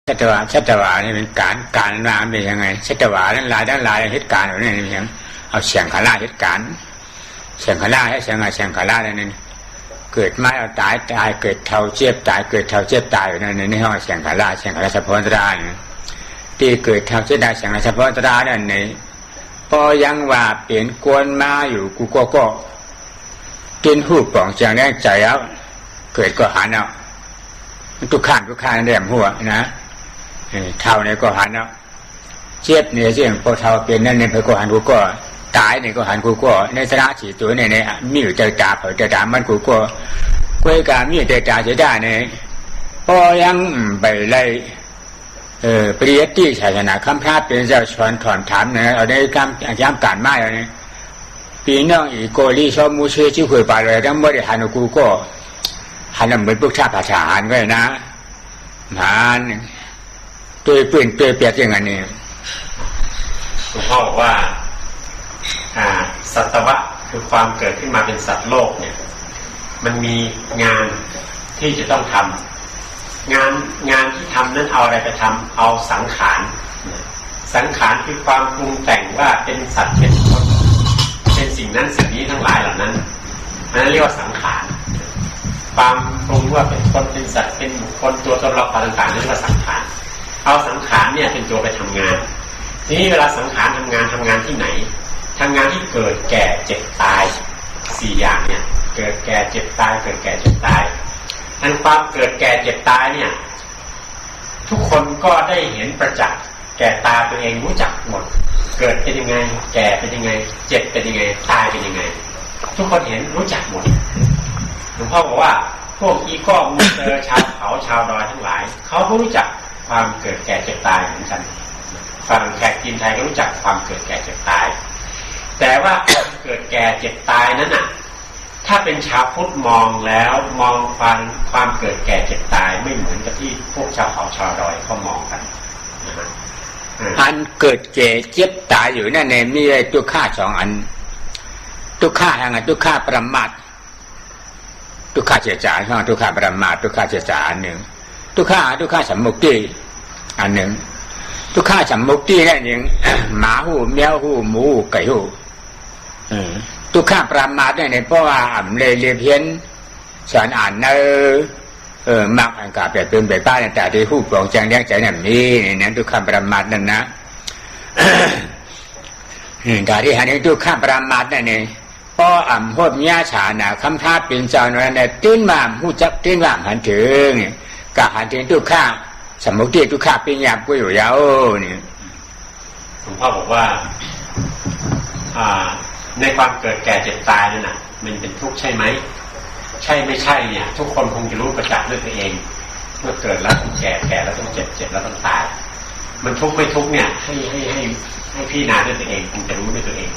ชัตวานี่เป็นการนามเป็นยังไงชัตวานั้นลายเหตุการณ์แบบนี้เป็นยังเอาเสียงขล่าเหตุการณ์เสียงขล่าให้เสียงขล่านั่นเกิดไม่เอาตายเกิดเท่าเจ็บตายเกิดเท่าเจ็บตายอยู่นั่นในห้องเสียงขล่าเฉพาะตราที่เกิดเท่าเจ็บได้เสียงเฉพาะตรานั่นในพอยังว่าเปลี่ยนกวนมาอยู่กูก็กินหูป่องเสียงแรงใจแล้วเกิดก็หันเอาทุกข้างเรียมหัวนะเท่าเนี่ยก็หันเอาเจ็บเนี่ยเสียงพอเท่าเป็นนั่นเนี่ยพอก็หันกูก็ตายเนี่ยก็หันกูก็ในสระฉีตัวเนี่ยมีอยู่ใจตาเผยใจตามันกูก็คุยกันมีอยู่ใจตาเสียได้เนี่ยพอยังไปไล่ปริยัติศาสนาคำพระเป็นเจ้าชวนถอนถามเนี่ยเอาในย้ำการมาอย่างนี้ปีน้องอีโกลีชอบมูเชื่อชื่อคุยไปเลยทั้งหมดหันกูก็หันเหมือนพวกชาติภาษาหันก็นะหันตัวปืนตัวเปียกอย่างนี้หลวงพ่อบอกว่าสัตวะคือความเกิดขึ้นมาเป็นสัตว์โลกเนี่ยมันมีงานที่จะต้องทำงานที่ทำนั้นเอาอะไรไปทำเอาสังขารคือความปรุงแต่งว่าเป็นสัตว์เป็นคนเป็นสิ่งนั้นสิ่งนี้ทั้งหลายเหล่านั้นเรียกว่าสังขารความปรุงว่าเป็นคนเป็นสัตว์เป็นบุคคลตัวตนเราต่างๆนั่นเรียกว่าสังขารเอาสังขารเนี่ยเป็นตัวไปทำงานทีนี้เวลาสังขารทำงานที่ไหนทำงานที่เกิดแก่เจ็บตาย4อย่างเนี่ยเกิดแก่เจ็บตายเกิดแก่เจ็บตายอันความเกิดแก่เจ็บตายเนี่ยทุกคนก็ได้เห็นประจักษ์แก่ตาตัวเองรู้จักหมดเกิดเป็นยังไงแก่เป็นยังไงเจ็บเป็นยังไงตายเป็นยังไงทุกคนเห็นรู้จักหมดหลวงพ่อบอกว่าพวกอีก้อมูเตอร์ชาวเขาชาวดอยทั้งหลายเขาก็รู้จักความเกิดแก่เจ็บตายเหมือนกันฝั่งแขกจีนไทยก็รู้จักความเกิดแก่เจ็บตายแต่ว่าเกิดแก่เจ็บตายนั้นน่ะถ้าเป็นชาวพุทธมองแล้วมองความเกิดแก่เจ็บตายไม่เหมือนกับที่พวกชาวเขาชาวดอยเขามองกันอันเกิดแก่เจ็บตายอยู่นั่นเองมีตัวฆ่า2 อันตัวฆ่าทางตัวฆ่าประมาทตัวฆ่าเจตจาข้างตัวฆ่าประมาทตัวฆ่าเจตจาอันหนึ่งตัวฆ่าสัมมุติอันหนึ่งตัวฆ่าสัมมุตินั่นเองหมาหูแมวหูหมูไก่หูตัวฆ่าประมาทเนี่ยเพราะว่าเลยเพี้ยนสอนอ่านมากอันกาเปลี่ยนเป็นแบบป้าแต่ที่หูปลองแจงแยกใจนั่นมีนั่นตัวฆ่าประมาทนั่นนะแต่ที่หันตัวฆ่าประมาทนั่นเองพอโหดญาฉานะคำท้าเป็นเจ้าหน่อยเนี่ยตื่นมาหูจักตื่นมาหันถึงกะหันถึงตัวฆ่าสมมติตัวฆ่าเป็นยามกูอยู่ยาวนี่หลวงพ่อบอกว่าในความเกิดแก่เจ็บตายนั่นน่ะมันเป็นทุกข์ใช่ไหมใช่ไม่ใช่เนี่ยทุกคนคงจะรู้ประจักษ์ด้วยตัวเองเมื่อเกิดแล้วต้องแก่แล้วต้องเจ็บแล้วต้องตายมันทุกข์ไม่ทุกข์เนี่ยให้พี่นาด้วยตัวเองคงจะรู้ด้วยตัวเอง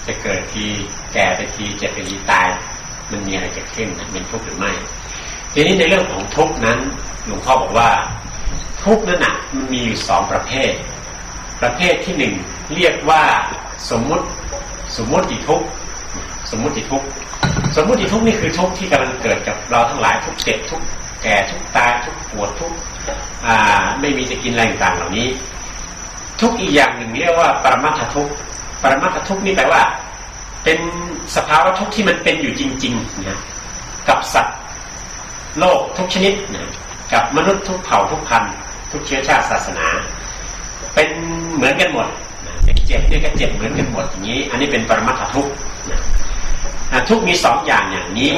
จะเกิดทีแก่ไปทีเจ็บไปทีตายมันมีอะไรเกิดขึ้นเป็นทุกข์หรือไม่ทีนี้ในเรื่องของทุกข์นั้นหลวงพ่อบอกว่าทุกข์นั้นน่ะมันมีอยู่2 ประเภทที่1เรียกว่าสมมุติทุกข์สมมุติทุกข์นี่คือทุกข์ที่กำลังเกิดกับเราทั้งหลายทุกข์เจ็บทุกข์แก่ทุกข์ตายทุกข์ปวดทุกข์ไม่มีจะกินอะไรต่างๆเหล่านี้ทุกข์อีกอย่างหนึ่งเรียกว่าปรมัตถทุกข์นี่แปลว่าเป็นสภาวะทุกข์ที่มันเป็นอยู่จริงๆนะกับสัตว์โลกทุกชนิดนะกับมนุษย์ทุกเผ่าทุกพันธุ์ทุกเชื้อชาติศาสนาเป็นเหมือนกันหมดเจ็บเนี่ยก็เจ็บเหมือนกันหมดอย่างนี้อันนี้เป็นปรมัตถทุกข์ทุกข์มี2 อย่างนี้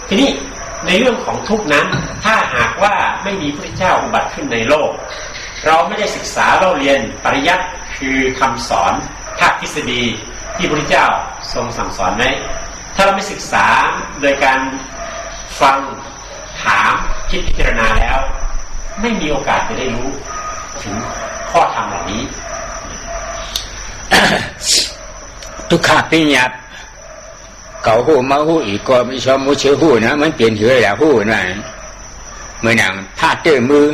ทีนี้ในเรื่องของทุกข์นั้นถ้าหากว่าไม่มีพระเจ้าอุบัติขึ้นในโลกเราไม่ได้ศึกษาเราเรียนปริยัติคือคำสอนภาคทฤษฎีที่พระเจ้าทรงสั่งสอนไว้ถ้าเราไม่ศึกษาโดยการฟังถามคิดพิจารณาแล้วไม่มีโอกาสจะได้รู้ถึงข้อธรรมเหล่านี้ทุกข้าปิญญาเก่าหูมาหูอีกก็ไม่ชอบมูเชื่อหูนะมันเปลี่ยนเหือแล้วหูนะเมื่อนังผ้าเตื้อมือ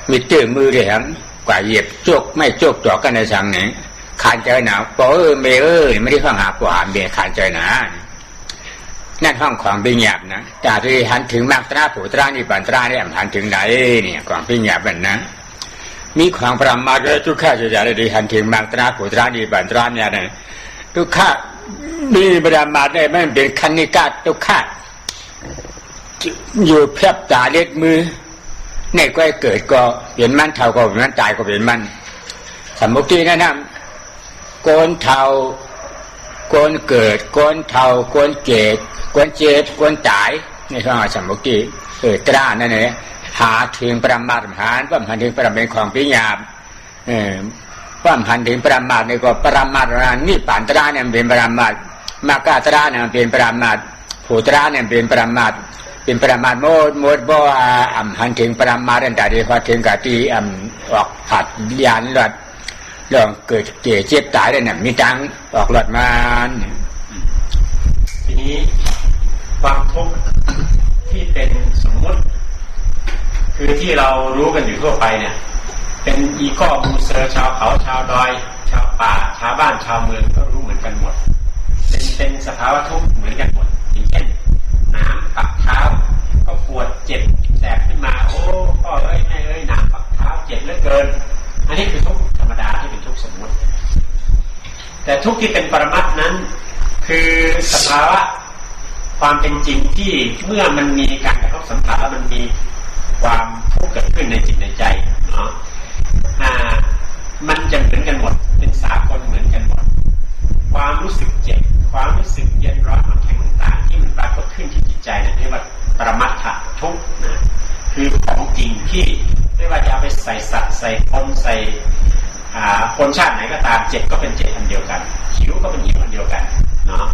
มีเตื้อมือเลยครับกว่าเหยียบโจกไม่โจกจ่อกันในสังไหนขานใจหนาวปอเมไม่ได้ฟังหากว่าเบียขานใจหนา นั่นห้องของปิญญาบนะจากที่หันถึงมรรคตราผูตรานิพพานตราเนี่ยหันถึงไหนเนี่ยของปิญญาบมันนะมีของปรมาด้วยทุกข้าจะได้หันถึงมรรคตราผูตรานิพพานตราเนี่ยนะทุกข้ามีปรมาได้ไม่เป็นคันนิกาทุกข้าอยู่เพียบตาเล็ดมือในก้อยเกิดก็เปลี่ยนมันเท่าก็เปลี่ยนมันตายก็เปลี่ยนมันสมมุตินั่นนะโกนเท่าโกนเกิดโกนเท่าโกนเกิดโกนเจ็บโกนตายนี่เขาสมมุติตรานั่นเองหาถึงประมาทหารว่าหันถึงประมาทของปิญญาบว่าหันถึงประมาทนี่ก็ประมาทนี่ปานตราเนี่ยเป็นประมาทมากาตราเนี่ยเป็นประมาทผูตราเนี่ยเป็นประมาทเป็นประมาทโมดบ่หันถึงประมาทนั่นแต่ที่พอถึงกับที่ออกผัดยานหลอดเรื่องเกิดเจ็บตายได้เนี่ยมีตังออกหลอดมาทีนี้ความทุกข์ที่เป็นสมมติคือที่เรารู้กันอยู่ทั่วไปเนี่ยเป็นอีก้อมูเซอร์ชาวเขาชาวดอยชาวป่าชาวบ้านชาวเมืองก็รู้เหมือนกันหมดเป็นสภาวะทุกข์เหมือนกันหมดอย่างเช่นน้ำปักเท้าก็ปวดเจ็บแสบขึ้นมาโอ้พ่อเอ้ยแม่เอ้ยน้ำปักเท้าเจ็บเหลือเกินอันนี้คือทุกข์ธรรมดาที่เป็นทุกข์สมมติแต่ทุกข์ที่เป็นปรมัตถ์นั้นคือสภาวะความเป็นจริงที่เมื่อมันมีการกระทบสัมผัสแล้วมันมีความทุกข์เกิดขึ้นในจิตในใจเนาะมันจะเหมือนกันหมดเป็นสากลเหมือนกันหมดความรู้สึกเจ็บความรู้สึกเย็นร้อนอ่อนแข็งต่างๆที่มันปรากฏขึ้นที่จิตใจนั่นเรียกว่าปรมัตถทุกข์นะคือของจริงที่ไม่ว่าจะเอาไปใส่สัตว์ใส่คนใส่คนชาติไหนก็ตามเจ็บก็เป็นเจ็บอันเดียวกันหิวก็เป็นหิวอันเดียวกันเนาะ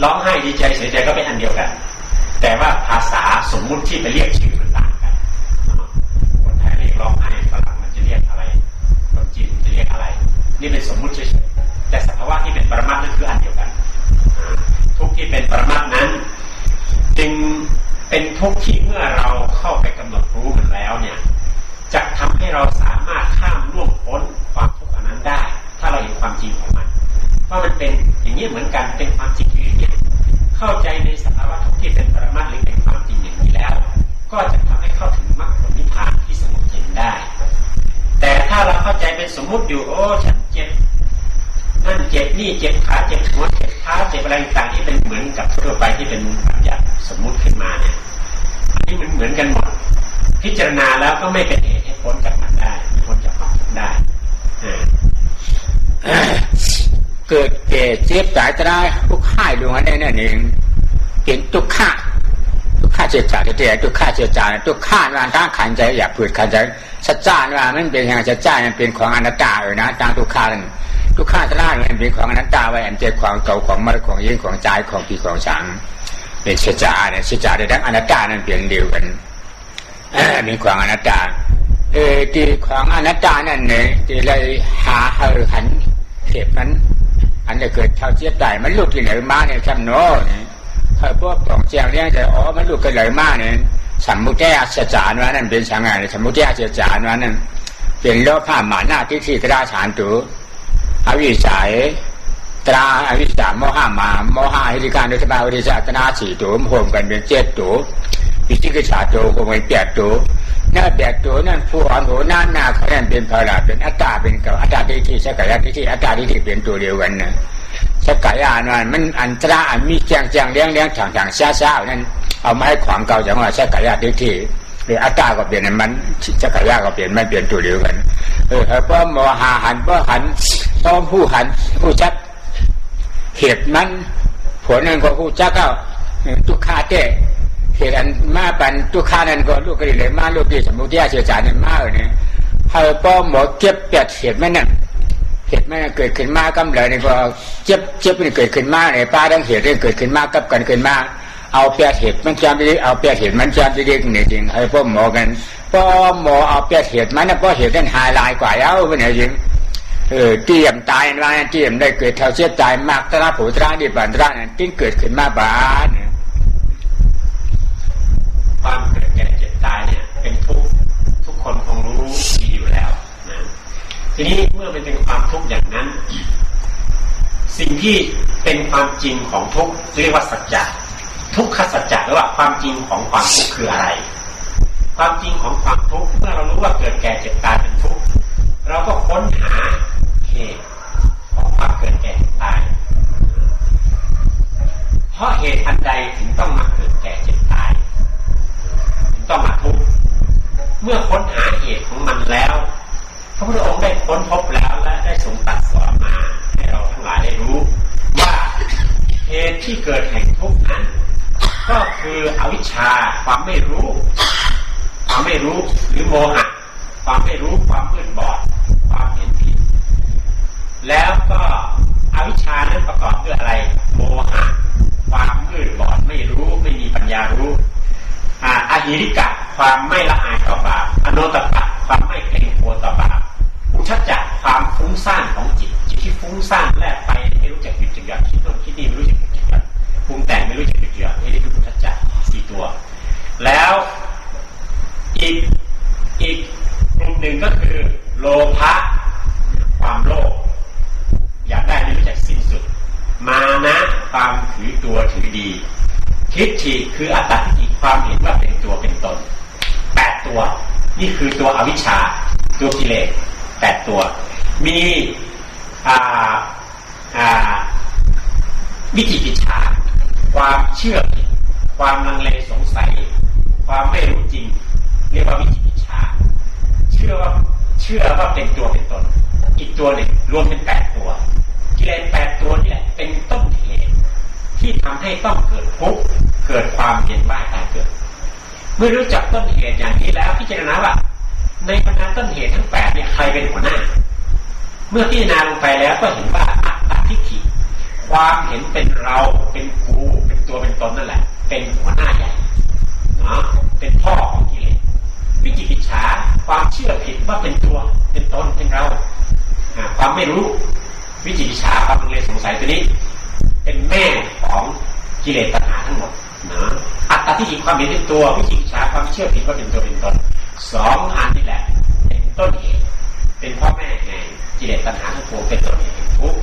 ร้องไห้ดีใจเสียใจก็เป็นอันเดียวกันแต่ว่าภาษาสมมุติที่ไปเรียกชื่อมันต่างกันคนไทยเรียกร้องไห้ฝรั่งมันจะเรียกอะไรคนจีนจะเรียกอะไรนี่เป็นสมมุติเฉยๆแต่สภาวะที่เป็นปรมัตถ์นั่นคืออันเดียวกันทุกที่เป็นปรมัตถ์นั้นจึงเป็นทุกข์ที่เมื่อเราเข้าไปกำหนดรู้มันแล้วเนี่ยจะทำให้เราสามารถข้ามล่วงพ้นความทุกข์อันนั้นได้ถ้าเราเห็นความจริงของมันเพราะมันเป็นอย่างนี้เหมือนกันเป็นความจริงอยู่อย่างนี้เข้าใจในสภาวะทุกข์ที่เป็นปรมัตถ์หรือเป็นความจริงอย่างนี้แล้วก็จะทำให้เข้าถึงมรรคผลนิพพานที่สงบเย็นได้แต่ถ้าเราเข้าใจเป็นสมมุติอยู่โอ้ฉันเจ็บนั่นเจ็บนี่เจ็บขาเจ็บหัวเจ็บเท้าเจ็บอะไรต่างๆที่เป็นเหมือนกับทั่วไปที่เป็นบัญญัติสมมุติขึ้นมาเนี่ยอันนี้มันเหมือนกันหมดพิจารณาแล้วก็ไม่เป็นเหตุให้พ้นจากมันได้พ้นจากความทุกข์ได้เกิดแก่เจ็บตายตายทุกข์ให้ดวงนั้นนั่นเองเป็นทุกข์ทุกข์เจ็บตายแต่ทุกข์เจ็บตายทุกข์มันตั้งขันใจอยากผืดขันใจสัจจาว่ามันเป็นอย่างสัจจามันเป็นของอนัตตาเลยนะตั้งทุกข์นั้นทุกข์ตายมันเป็นของอนัตตาไว้อันเจ็บของเก่าของมันของยิ่งของใจของปีของฉันเป็นสัจจาเนี่ยสัจจาได้ทั้งอนัตตานั้นเปลี่ยนเดียวกันมีความอนัตตาที่ของอนัตตานั่นเนี่ยที่เลยหาหันเหตุนั้นอันจะเกิดเท่าเจี๊ยบตายมันลุกที่ไหนมาเนี่ยจำโน่เนี่ยถ้าพวกของเจียงเลี้ยงจะมันลุกกันไหนมาเนี่ยสมมุติสัจจาว่านั่นเป็นสังไงสมมุติสัจจาว่านั่นเป็นโลภะมานะทิฏฐิตราฉันตุอวิชชาตราอวิชชาโมหะมาโมหะหิริการโดยสบายวิชาตนาสี่ตัวรวมกันเป็น7ตัววิจิกิจฉาตัวก็เป็น8ตัวนั่น8ตัวนั่นผู้อ่อนหัวหน้าเขานั่นเป็นภาระเป็นอัตตาเป็นกับอัตตาทิฏฐิสักกายทิฏฐิอัตตาทิฏฐิเป็นตัวเดียวกันนะสักกายนั่นมันอันตรามีแจงเลี้ยงทางช้าๆนั่นเอามาให้ความเก่าจังว่าสักกายทิฏฐิหรืออัตตาก็เปลี่ยนมันสักกายก็เปลี่ยนมันเปลี่ยนตัวเดียวกันเพราะโมหะหันเพราะหันต้องผู้หันผู้จักเหตุนั้นผลนั้นก็ผู้จักก็ทุกขาเตเหตุอันมาปันทุกขานั้นก็ลูกกระดิ่งเลยมาลูกที่สมมุติเสียจานนั้นมาเนี่ยให้ป้อหมอเก็บเป็ดเหตุมันนั่นเหตุมันเกิดขึ้นมากำเลยนี่ก็เจ็บมันเกิดขึ้นมาเนี่ยป้าดังเหตุเรื่องเกิดขึ้นมากับกันขึ้นมาเอาเป็ดเหตุมันจำดีเอาเป็ดเหตุมันจำดีนี่จริงให้ป้อหมอกันป้อหมอเอาเป็ดเหตุมันนะป้อเหตุนั้นหายลายกว่าแล้วเป็นไงจริงเตรียมตายมาเตรียมได้เกิดเท่าเสียตายมากตระผูตระดิบันตระนั่นที่เกิดขึ้นมาบ้านความเกิดแก่เจ็บตายเนี่ยเป็นทุกคนคงรู้ดีอยู่แล้วนะทีนี้เมื่อมันเป็นความทุกข์อย่างนั้น สิ่งที่เป็นความจริงของทุกข์เรียกว่าสัจจะทุกขสัจจะหรือว่าความจริงของความทุกข์คืออะไรความจริงของความทุกข์เมื่อเรารู้ว่าเกิดแก่เจ็บตายเป็นทุกข์เราก็ค้นหาเหตุของความเกิดแก่เจ็บตายเพราะเหตุอันใดถึงต้องมาเกิดแก่เจ็บตายถึงต้องมาทุกข์เมื่อค้นหาเหตุของมันแล้วพระพุทธองค์ได้ค้นพบแล้วและได้ทรงตรัสสอนมาให้เราทั้งหลายได้รู้ว่าเหตุที่เกิดแห่งทุกข์นั้นก็คืออวิชชาความไม่รู้หรือโมหะความไม่รู้ความมืดบอดความเห็นผิดแล้วก็อวิชชานั้นประกอบด้วยอะไรโมหะความมืดบอดไม่รู้ไม่มีปัญญารู้อหิริกะความไม่ละอายต่อบาปอโนตปะความไม่เกรงกลัวต่อบาปอุทธัจจะความฟุ้งซ่านของจิตที่ฟุ้งซ่านแลกไปไม่รู้จักหยุดจักหย่อนคิดโน่นคิดนี่ไม่รู้จักหยุดจักหย่อนปรุงแต่งไม่รู้จักหยุดหย่อนนี่คืออุทธัจจะ4ตัวแล้วอีกกลุ่มหนึ่งก็คือโลภะความโลภอยากได้ไม่รู้จักสิ้นสุดมานะความถือตัวถือดีทิฏฐิคืออัตตาทิฏฐิความเห็นว่าเป็นตัวเป็นตน8ตัวนี่คือตัวอวิชชาตัวกิเลส8ตัวมีวิจิกิจฉาความเชื่อผิดความลังเลสงสัยความไม่รู้จริงเรียกว่าวิจิกิจฉาเชื่อว่าเป็นตัวเป็นตนอีกตัวหนึ่งรวมเป็น8ตัวกิเลส8ตัวนี่แหละเป็นต้นเหตุที่ทำให้ต้องเกิดทุกข์เกิดความเวียนว่ายตายเกิดเมื่อรู้จักต้นเหตุอย่างนี้แล้วพิจารณาว่าในบรรดาต้นเหตุทั้ง8เนี่ยใครเป็นหัวหน้าเมื่อพิจารณาลงไปแล้วก็เห็นว่าอัตตาทิฏฐิความเห็นเป็นเราเป็นกูเป็นตัวเป็นตนนั่นแหละเป็นหัวหน้าใหญ่เนาะเป็นพ่อของกิเลสวิจิกิจฉาความเชื่อผิดว่าเป็นตัวเป็นตนเป็นเราความไม่รู้วิจิกิจฉาความลังเลสงสัยตัวนี้เป็นแม่ของกิเลสตัณหาทั้งหมดนะอัตตาทิฏฐิความเห็นเป็นตัววิจิกิจฉาความเชื่อผิดว่าเป็นตัวเป็นตน2อันนี่แหละเป็นต้นเหตุเป็นพ่อแม่แห่งกิเลสตัณหาทั้งปวงเป็นต้นเหตุแห่งทุกข์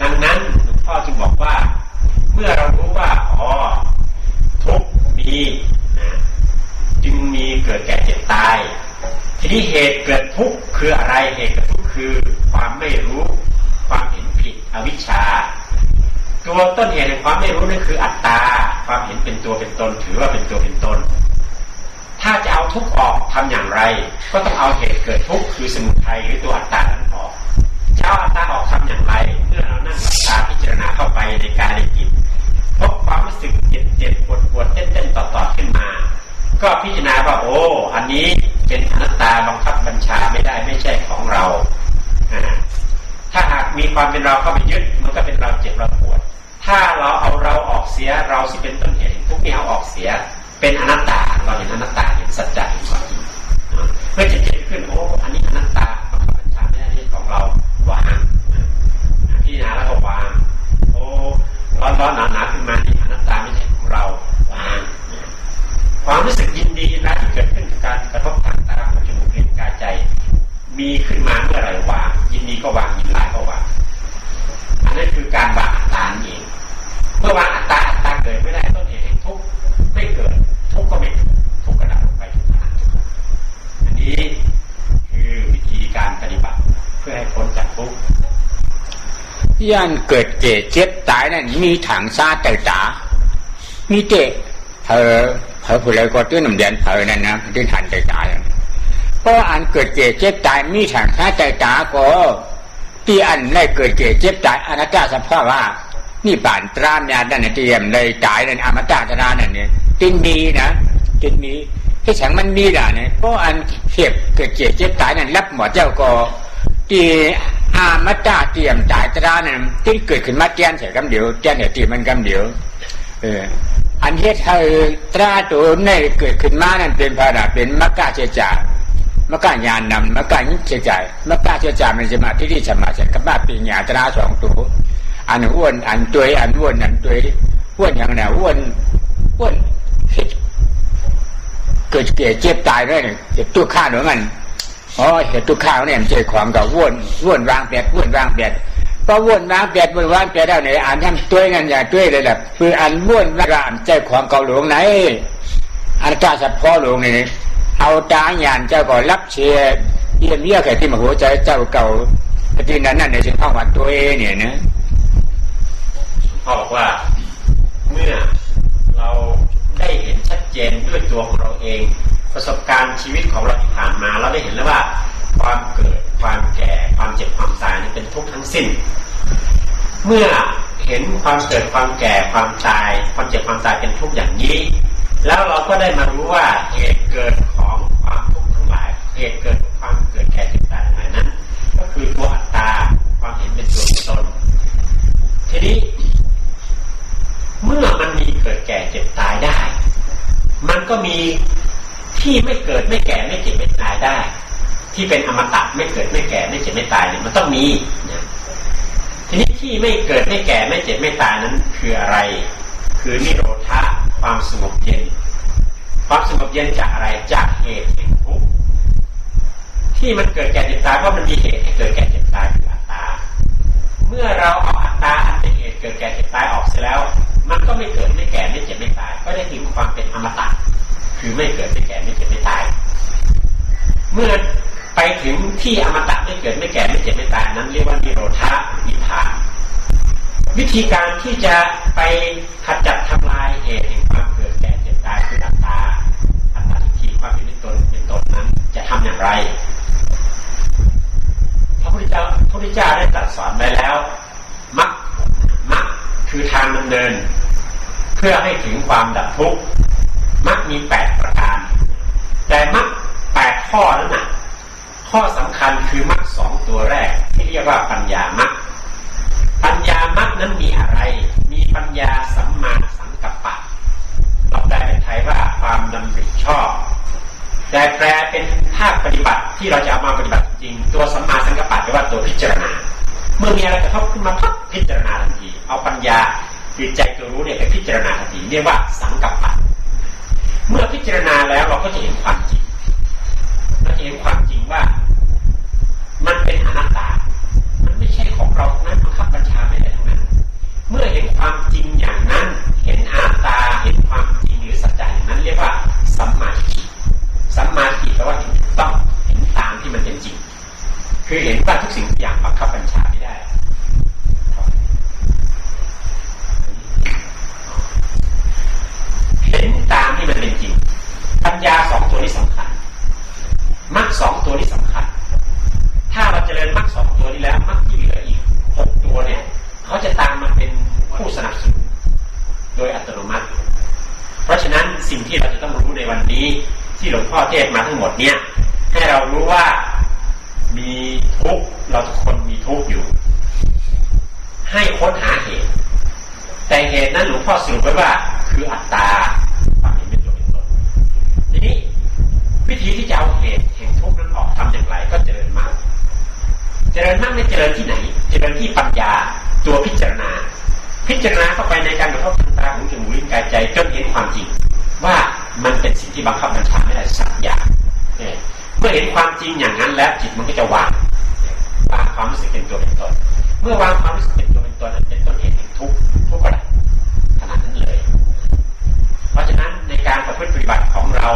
ดังนั้นหลวงพ่อจึงบอกว่าเมื่อเรารู้ว่าทุกข์มีนะจึงมีเกิดแก่เจ็บตายทีนี้เหตุเกิดทุกข์คืออะไรเหตุเกิดทุกข์คือความไม่รู้ความเห็นผิดอวิชชาตัวต้นเหตุแห่งความไม่รู้นั่นคืออัตตาความเห็นเป็นตัวเป็นตนถือว่าเป็นตัวเป็นตนถ้าจะเอาทุกข์ออกทำอย่างไรก็ต้องเอาเหตุเกิดทุกข์คือสมุทัยหรือตัวอัตตานั้นออกจะเอาอัตตาออกทำอย่างไรเมื่อเรานั่งหลับตาพิจารณาเข้าไปในกายในจิตพบความรู้สึกเจ็บปวดเต้นต่อขึ้นมาก็พิจารณาว่าอันนี้เป็นอนัตตาบังคับบัญชาไม่ได้ไม่ใช่ของเราถ้าหากมีความเป็นเราเข้าไปยึดมันก็เป็นเราเจ็บเราปวดถ้าเราเอาเราออกเสียเราสิเป็นต้นเหตุทุกนี้เอาออกเสียเป็นอนัตตาเราเห็นอนัตตาเห็นสัจจะเห็นความจริงเมื่อจะเจ็บขึ้นอันนี้อนัตตาบังคับบัญชาไม่ได้เป็นของเราวางพิจารณาแล้วก็วางร้อนหนาขึ้นมานี่อนัตตาไม่ใช่ของเราวางความรู้สึกยินดีนะที่เกิดขึ้นจากการกระทบทางตาหูจมูกลิ้นกายใจมีขึ้นมาเมื่อไหร่วางยินดีก็วางยินร้ายก็วางอันนั้นคือการวางอัตตาเองเมื่อวางอัตตาเกิดไม่ได้ต้นเหตุแห่งทุกข์ไม่เกิดทุกข์ก็ไม่ทุกข์กระดับลงไปทุกขณะอันนี้คือวิธีการปฏิบัติเพื่อให้พ้นจากทุกข์ย่านเกิดเจ็บเจ็บตายนั่นมีถังซาแต่ตามีเจ็บเผลอผู้ใดก็ตื้นน้ำเดือนเผลอนั่นนะตื้นหันแต่ตายเพราะอันเกิดเจ็บเจ็บตายมีถังซาแต่ตาก็ที่อันได้เกิดเจ็บเจ็บตายอนัตตาสภาวะนี่ป่านตรามยาดันเตรียมเลยตายนั่นอมตะตรานั่นเนี่ยจึงมีนะจึงมีที่ฉันมันมีด่าเนี่ยเพราะอันเทียบเกิดเจ็บตายนั่นรับหมอเจ้าก็ที่อมตะเตรียมตายตรานั่นที่เกิดขึ้นมาเตียนใส่กำเดียวเตียนเนี่ยตีมันกำเดียวอันเฮ็ดให้ตราตัวในเกิดขึ้นมานั่นเป็นภาระเป็นมรรคเจจามรรคญาณนำมรรคนิเจจายมรรคเจจามันจะมาที่สมาสังกัปปะปิญญาตรา2ตัวอันอ้วนอันตัวอันอ้วนอันตัวอ้วนอย่างไหนอ้วนเกิดเจ็บตายด้วยเจ็บตัวข้าหรือมันเหตุตัวข้าเนี่ยมันเจอความกับอ้วนวางแปด พอวนมาเปลี่ยนวนวานเปลี่ยนแล้วเนี่ยอ่านทำตัวงั้นอย่าตัวเลยแหละคืออ่านบ้วนว่านใจของเก่าหลวงไหนอันกาสัพพอหลวงนี่เอาตาหยานเจ้าก็รับเชียเยี่ยมเยี่ยแค่ที่มาหัวใจเจ้าเก่าที่นั้นในสิ่งของวัดตัวเองเนี่ยนะพ่อบอกว่าเมื่อเราได้เห็นชัดเจนด้วยตัวของเราเองประสบการณ์ชีวิตของเราที่ผ่านมาเราได้เห็นแล้วว่าความเกิดความแก่ความเจ็บความตายนี่เป็นทุกข์ทั้งสิ้นเมื่อเห็นความเกิดความแก่ความตายความเจ็บความตายเป็นทุกข์อย่างนี้แล้วเราก็ได้มารู้ว่าเหตุเกิดของความทุกข์ทั้งหลายเหตุเกิดของความเกิดแก่เจ็บตายทั้งหลายนั้นก็คือตัวอัตตาความเห็นเป็นตัวตนทีนี้เมื่อมันมีเกิดแก่เจ็บตายได้มันก็มีที่ไม่เกิดไม่แก่ไม่เจ็บไม่ตายได้ที่เป็นอมตะไม่เกิดไม่แก่ไม่เจ็บไม่ตายเนี่ยมันต้องมีนะทีนี้ที่ไม่เกิดไม่แก่ไม่เจ็บไม่ตายนั้นคืออะไรคือนิโรธะความสงบเย็นความสงบเย็นจากอะไรจากเหตุแห่งทุกข์ที่มันเกิดแก่เจ็บตายเพราะมันมีเหตุให้เกิดแก่เจ็บตายคืออัตตาเมื่อเราเอาอัตตาอันเป็นเหตุเกิดแก่เจ็บตายออกเสียแล้วมันก็ไม่เกิดไม่แก่ไม่เจ็บไม่ตายก็ได้ถึงความเป็นอมตะคือไม่เกิดไม่แก่ไม่เจ็บไม่ตายเมื่อไปถึงที่อมตะไม่เกิดไม่แก่ไม่เจ็บไม่ตายนั้นเรียกว่านิโรธะนิพพานวิธีการที่จะไปขจัดทำลายเหตุแห่งความเกิดแก่เจ็บตายคืออัตตาทิฏฐิความเห็นเป็นตนนั้นจะทำอย่างไรพระพุทธเจ้าได้ตรัสสอนไว้แล้วมรรคคือทางดำเนินเพื่อให้ถึงความดับทุกข์มรรคมี8ประการแต่มรรค8ข้อนั้นน่ะข้อสำคัญคือมรรค2ตัวแรกที่เรียกว่าปัญญามรรคปัญญามรรคนั้นมีอะไรมีปัญญาสัมมาสังกัปปะเราแปลเป็นไทยว่าความดำริชอบแต่แปลเป็นภาคปฏิบัติที่เราจะเอามาปฏิบัติจริงตัวสัมมาสังกัปปะแปลว่าตัวพิจารณาเมื่อมีอะไรกระทบขึ้นมาพักพิจารณาทันทีเอาปัญญาคือใจตัวรู้เนี่ยไปพิจารณาทันทีเรียกว่าสังกัปปะเมื่อพิจารณาแล้วเราก็จะเห็นความจริงเราจะเห็นความจริงว่ามันเป็นอนัตตามันไม่ใช่ของเราทั้งนั้นบังคับบัญชาไม่ได้ทั้งนั้นเมื่อเห็นความจริงอย่างนั้นเห็นอนัตตาเห็นความจริงหรือสัจจะอย่างนั้นเรียกว่าสัมมาทิฏฐิสัมมาทิฏฐิแปลว่าถูกต้องเห็นตามที่มันเป็นจริงคือเห็นว่าทุกสิ่งทุกอย่างบังคับบัญชาไม่ได้เห็นตามที่มันเป็นจริงปัญญา2ตัวนี้สำคัญมรรค2ตัวนี้สำคัญถ้าเราเจริญมรรค2ตัวนี้แล้วมรรคที่เหลืออีก6ตัวเนี่ยเขาจะตามมาเป็นผู้สนับสนุนโดยอัตโนมัติเพราะฉะนั้นสิ่งที่เราจะต้องรู้ในวันนี้ที่หลวงพ่อเทศมาทั้งหมดเนี่ยให้เรารู้ว่ามีทุกข์เราทุกคนมีทุกข์อยู่ให้ค้นหาเหตุแต่เหตุนั้นหลวงพ่อสรุปไว้ว่าคืออัตตาความเห็นเป็นตัวเป็นตนทีนี้วิธีที่จะเอาเหตุแห่งทุกข์นั้นออกทำอย่างไรก็เจริญมรรคเจริญมรรคไม่เจริญที่ไหนเจริญที่ปัญญาตัวพิจารณาเข้าไปในการกระทบทางตาหูจมูกลิ้นกายใจจนเห็นความจริงว่ามันเป็นสิ่งที่บังคับบัญชาไม่ได้สักอย่างเมื่อเห็นความจริงอย่างนั้นแล้วจิตมันก็จะวางความรู้สึกเป็นตัวเป็นตนเมื่อวางความรู้สึกเป็นตัวเป็นตนนั้นเป็นต้นเหตุแห่งทุกข์ก็ได้ขนาดนั้นเลยเพราะฉะนั้นในการประพฤติปฏิบัติของเรา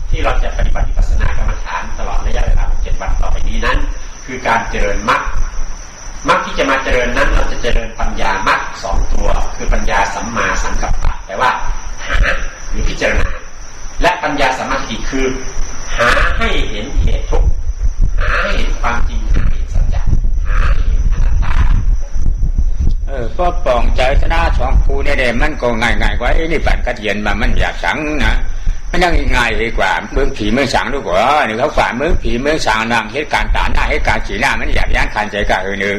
ที่เราจะปฏิบัติวิปัสสนากรรมฐานตลอดระยะเวลา7 วันต่อไปนี้นั้นคือการเจริญมรรคที่จะมาเจริญนั้นเราจะเจริญปัญญามรรค2ตัวคือปัญญาสัมมาสังกัปปะแปลว่าหาหรือพิจารณาและปัญญาสัมมาทิฏฐิคือหาให้เห็นเหตุทุกข์หาให้เห็นความจริงหาให้เห็นสัจจะหาให้เห็นอนัตตาก็ปองใจชนะสองคูเนี่ยมันก็ง่ายกว่านี่ปั่นกระเทียนมามันอยากสังนะมันยังง่ายกว่าเมืองผีเมืองสังดูกว่านี่เขาฝ่าเมืองผีเมืองสังนางเหตุการณ์ตาหน้าเหตุการณ์สีหน้ามันอยากย่านขันใจกะหนึ่ง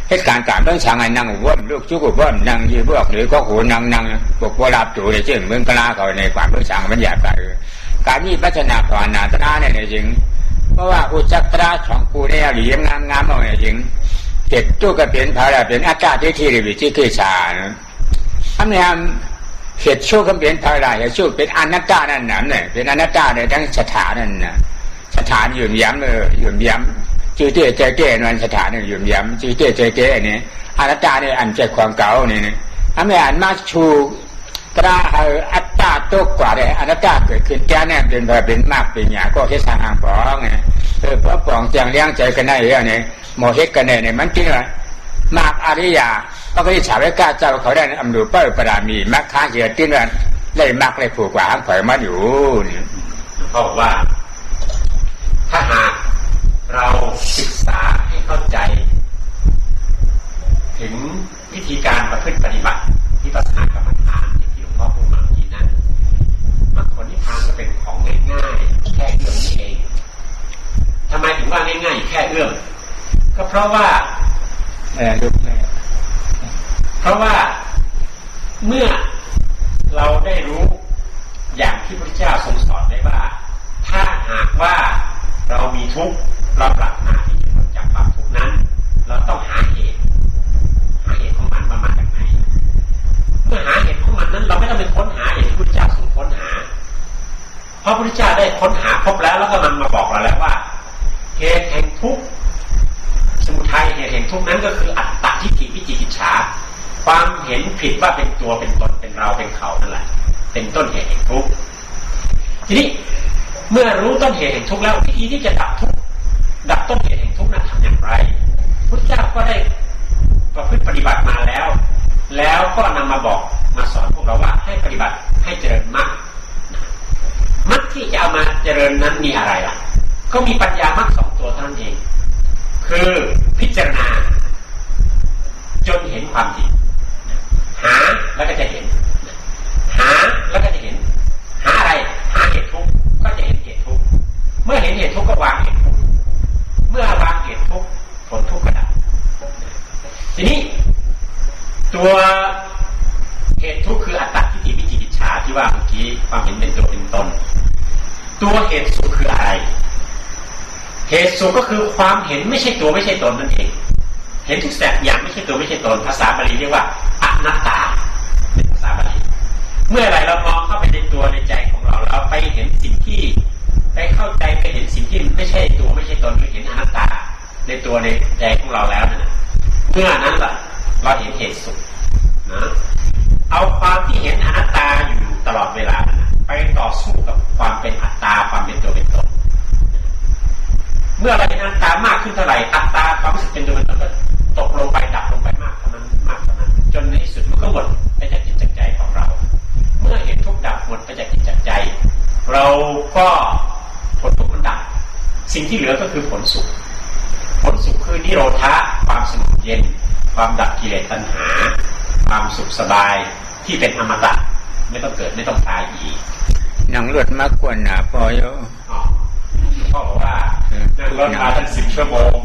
เหตุการณ์เมืองสังไอ้นั่งว่นลูกจุกว่นนั่งยืนพวกหรือก็หูนั่งพวกโบราณจู่ในเช่นเมืองกลาเขาในความเมืองสังมันอยากการมีพัฒนาภาวนาตนาเนี่ยจริงเพราะว่าอุจักตราสองคูเนี่ยหลียงงามเอาเนี่ยจริงเจ็ดตู้ก็เป็นภาระเป็นอากาศที่วิจิตรชาทำเนี่ยเหตุชั่วก็เป็นภาระเหตุชั่วเป็นอนัตตานั่นน่ะเนี่ยเป็นอนัตตาในทั้งสถานนั่นน่ะสถานยืนย้ำยืนย้ำชื่อเตี้ยใจเตี้ยนั่นสถานยืนย้ำชื่อเตี้ยใจเตี้ยนี่ อนัตตาเนี่ยอันใจความเก่านี่นะถ้าไม่อ่านมาชูตราอัตตาโตกว่าเลยอนัตตาเกิดขึ้นแก่เนี่ยเป็นแบบเป็นมากเป็นอย่างก็เฮ็ดทางห่างปองไงเพราะปองแจงเลี้ยงใจกันได้เรื่องนี้โมเฮ็ดกันเนี่ยมันจริงเลยมากอริยาก็ได้ฉาบไว้กล้าเจ้าเขาได้อำนูเปิ้ลปรามีมักค้าเหือติ้นว่าได้มักเลยผูกกว่าทั้งเผยมาอยู่นี่เขาบอกว่าถ้าหากเราศึกษาให้เข้าใจถึงวิธีการประพฤติปฏิบัติที่ปัญหากรรมฐานที่หลวงพ่อพูดมาเมื่อกี้นั้นมรรคผลนิพพานก็เป็นของง่ายๆแค่เอื้อมนี่เองทำไมถึงว่าง่ายๆแค่เอื้อมก็เพราะว่าเมื่อเราได้รู้อย่างที่พระเจ้าทรงสอนไว้ว่าถ้าหากว่าเรามีทุกข์เราปรารถนาที่จะพ้นจากความทุกข์นั้นเราต้องหาเหตุของมันว่ามาจากไหนเมื่อหาเหตุของมันนั้นเราไม่ต้องไปค้นหาอย่างที่พระเจ้าทรงค้นหาเพราะพระเจ้าได้ค้นหาพบแล้วก็มันมาบอกเราแล้วว่าเหตุแห่งทุกข์สมุทัยเหตุแห่งทุกข์นั้นก็คืออัตตทิฏฐิวิจิกิจฉาความเห็นผิดว่าเป็นตัวเป็นตนเป็นเราเป็นเขานั่นแหละเป็นต้นเหตุแห่งทุกข์ทีนี้เมื่อรู้ต้นเหตุแห่งทุกข์แล้ววิธีที่จะดับทุกข์ดับต้นเหตุแห่งทุกข์นั้นทำอย่างไรพระเจ้าก็ได้ประพฤติปฏิบัติมาแล้วก็นำมาบอกมาสอนพวกเราว่าให้ปฏิบัติให้เจริญมรรคที่จะเอามาเจริญนั้นมีอะไรล่ะก็มีปัญญามรรค2ตัวเท่านั้นเองคือพิจารณาจนเห็นความจริงหาแล้วก็จะเห็นหาแล้วก็จะเห็นหาอะไรหาเหตุทุกข์ก็จะเห็นเหตุทุกข์เมื่อเห็นเหตุทุกข์ก็วางเหตุทุกข์เมื่อวางเหตุทุกข์ผลทุกข์ก็ดับทีนี้ตัวเหตุทุกข์คืออัตตทิฏฐิวิจิกิจฉาที่ว่าเมื่อกี้ความเห็นเป็นตัวเป็นตนตัวเหตุสุขคืออะไรเหตุสุขก็คือความเห็นไม่ใช่ตัวไม่ใช่ตนนั่นเองเห็นทุกอย่างไม่ใช่ตัวไม่ใช่ตนภาษาบาลีเรียกว่าอนัตตาเป็นภาษาบาลีเมื่อไรเรามองเข้าไปในตัวในใจของเราเราไปเห็นสิ่งที่ไปเข้าใจไปเห็นสิ่งที่ไม่ใช่ตัวไม่ใช่ตนหรือเห็นอนัตตาในตัวในใจของเราแล้วนะเมื่อนั้นล่ะเราเห็นเหตุสุขนะเอาความที่เห็นอนัตตาอยู่ตลอดเวลานะไปต่อสู้กับความเป็นอัตตาความเป็นตัวเป็นตนเมื่อเราเห็นอนัตตามากขึ้นเท่าไหร่อัตตาความรู้สึกเป็นตัวเป็นตนก็ตกลงไปดับลงไปมากเท่านั้นจนในที่สุดมันก็หมดไปจากจิตจากใจของเราเมื่อเห็นทุกข์ดับหมดไปจากจิตจากใจเราก็ผลทุกข์มันดับสิ่งที่เหลือก็คือผลสุขคือนิโรธะความสงบเย็นความดับกิเลสตัณหาความสุขสบายที่เป็นอมตะไม่ต้องเกิดไม่ต้องตายอีกนั่งรถมากกว่าหนาพอโยพ่อบอกว่านั่งรถมาตั้ง10 ชั่วโมง